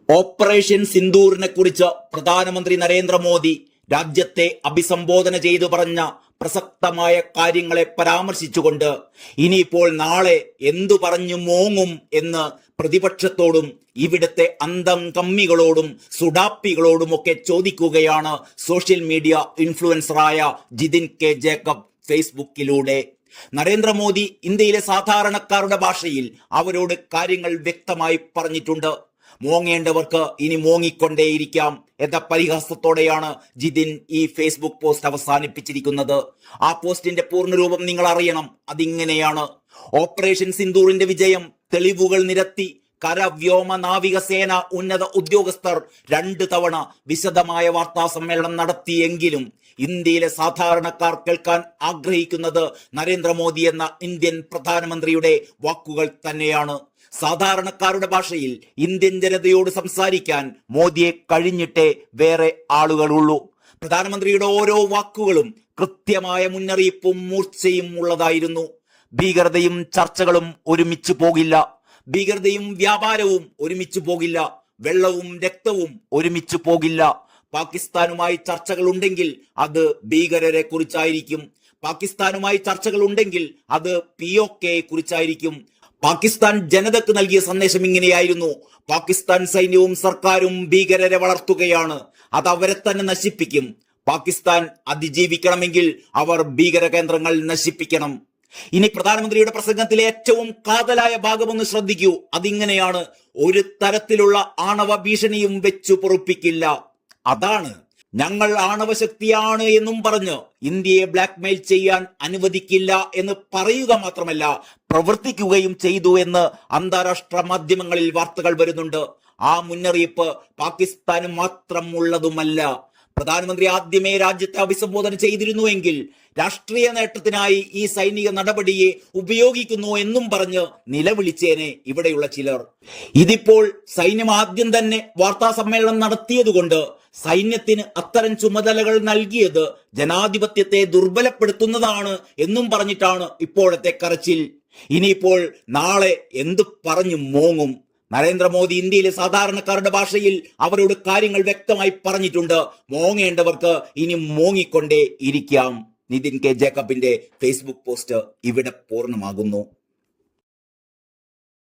Operation സിന്ദൂറിനെ കുറിച്ച് പ്രധാനമന്ത്രി നരേന്ദ്രമോദി രാജ്യത്തെ അഭിസംബോധന ചെയ്തു പറഞ്ഞ പ്രസക്തമായ കാര്യങ്ങളെ പരാമർശിച്ചുകൊണ്ട് ഇനിയിപ്പോൾ നാളെ എന്തു പറഞ്ഞു മോങ്ങും എന്ന് പ്രതിപക്ഷത്തോടും ഇവിടുത്തെ അന്തം കമ്മികളോടും സുഡാപ്പികളോടുമൊക്കെ ചോദിക്കുകയാണ് social media ഇൻഫ്ലുവൻസറായ Jithin K Jacob ഫേസ്ബുക്കിലൂടെ. നരേന്ദ്രമോദി ഇന്ത്യയിലെ സാധാരണക്കാരുടെ ഭാഷയിൽ അവരോട് കാര്യങ്ങൾ വ്യക്തമായി പറഞ്ഞിട്ടുണ്ട്. മോങ്ങേണ്ടവർക്ക് ഇനി മോങ്ങിക്കൊണ്ടേയിരിക്കാം എന്ന പരിഹാസത്തോടെയാണ് ജിതിൻ ഈ ഫേസ്ബുക്ക് പോസ്റ്റ് അവസാനിപ്പിച്ചിരിക്കുന്നത്. ആ പോസ്റ്റിന്റെ പൂർണ്ണരൂപം നിങ്ങൾ അറിയണം. അതിങ്ങനെയാണ്: ഓപ്പറേഷൻ സിന്ദൂറിന്റെ വിജയം തെളിവുകൾ നിരത്തി കര, വ്യോമ, നാവിക സേന ഉന്നത ഉദ്യോഗസ്ഥർ 2 തവണ വിശദമായ വാർത്താ സമ്മേളനം നടത്തിയെങ്കിലും ഇന്ത്യയിലെ സാധാരണക്കാർ കേൾക്കാൻ ആഗ്രഹിക്കുന്നത് നരേന്ദ്രമോദി എന്ന ഇന്ത്യൻ പ്രധാനമന്ത്രിയുടെ വാക്കുകൾ തന്നെയാണ്. സാധാരണക്കാരുടെ ഭാഷയിൽ ഇന്ത്യൻ ജനതയോട് സംസാരിക്കാൻ മോദിയെ കഴിഞ്ഞിട്ടേ വേറെ ആളുകളുള്ളൂ. പ്രധാനമന്ത്രിയുടെ ഓരോ വാക്കുകളും കൃത്യമായ മുന്നറിയിപ്പും മൂർച്ചയും ഉള്ളതായിരുന്നു. ഭീകരതയും ചർച്ചകളും ഒരുമിച്ച് പോകില്ല. ഭീകരതയും വ്യാപാരവും ഒരുമിച്ച് പോകില്ല. വെള്ളവും രക്തവും ഒരുമിച്ച് പോകില്ല. പാകിസ്ഥാനുമായി ചർച്ചകൾ ഉണ്ടെങ്കിൽ അത് ഭീകരരെ കുറിച്ചായിരിക്കും. പാകിസ്ഥാനുമായി ചർച്ചകൾ ഉണ്ടെങ്കിൽ അത് POK കുറിച്ചായിരിക്കും. പാകിസ്ഥാൻ ജനതക്ക് നൽകിയ സന്ദേശം ഇങ്ങനെയായിരുന്നു: പാകിസ്ഥാൻ സൈന്യവും സർക്കാരും ഭീകരരെ വളർത്തുകയാണ്, അത് അവരെ തന്നെ നശിപ്പിക്കും. പാകിസ്ഥാൻ അതിജീവിക്കണമെങ്കിൽ അവർ ഭീകര കേന്ദ്രങ്ങൾ നശിപ്പിക്കണം. ഇനി പ്രധാനമന്ത്രിയുടെ പ്രസംഗത്തിലെ ഏറ്റവും കാതലായ ഭാഗമൊന്ന് ശ്രദ്ധിക്കൂ. അതിങ്ങനെയാണ്: ഒരു തരത്തിലുള്ള ആണവ ഭീഷണിയും വെച്ചു പൊറുപ്പിക്കില്ല. അതാണ് ഞങ്ങൾ ആണവശക്തിയാണ് എന്നും പറഞ്ഞ് ഇന്ത്യയെ ബ്ലാക്ക്മെയിൽ ചെയ്യാൻ അനുവദിക്കില്ല എന്ന് പറയുക മാത്രമല്ല പ്രവർത്തിക്കുകയും ചെയ്തു എന്ന് അന്താരാഷ്ട്ര മാധ്യമങ്ങളിൽ വാർത്തകൾ വരുന്നുണ്ട്. ആ മുന്നറിയിപ്പ് പാകിസ്ഥാന് മാത്രം ഉള്ളതുമല്ല. പ്രധാനമന്ത്രി ആദ്യമേ രാജ്യത്തെ അഭിസംബോധന ചെയ്തിരുന്നുവെങ്കിൽ രാഷ്ട്രീയ നേട്ടത്തിനായി ഈ സൈനിക നടപടിയെ ഉപയോഗിക്കുന്നു എന്നും പറഞ്ഞ് നിലവിളിച്ചേനെ ഇവിടെയുള്ള ചിലർ. ഇതിപ്പോൾ സൈന്യം ആദ്യം തന്നെ വാർത്താ സമ്മേളനം നടത്തിയതുകൊണ്ട് സൈന്യത്തിന് അത്തരം ചുമതലകൾ നൽകിയത് ജനാധിപത്യത്തെ ദുർബലപ്പെടുത്തുന്നതാണ് എന്നും പറഞ്ഞിട്ടാണ് ഇപ്പോഴത്തെ കരച്ചിൽ. ഇനിയിപ്പോൾ നാളെ എന്തു പറഞ്ഞു മോങ്ങും? നരേന്ദ്രമോദി ഇന്ത്യയിലെ സാധാരണക്കാരുടെ ഭാഷയിൽ അവരോട് കാര്യങ്ങൾ വ്യക്തമായി പറഞ്ഞിട്ടുണ്ട്. മോങ്ങേണ്ടവർക്ക് ഇനി മോങ്ങിക്കൊണ്ടേ ഇരിക്കാം. നിതിൻ കെ ജേക്കബിന്റെ ഫേസ്ബുക്ക് പോസ്റ്റ് ഇവിടെ പൂർണ്ണമാകുന്നു.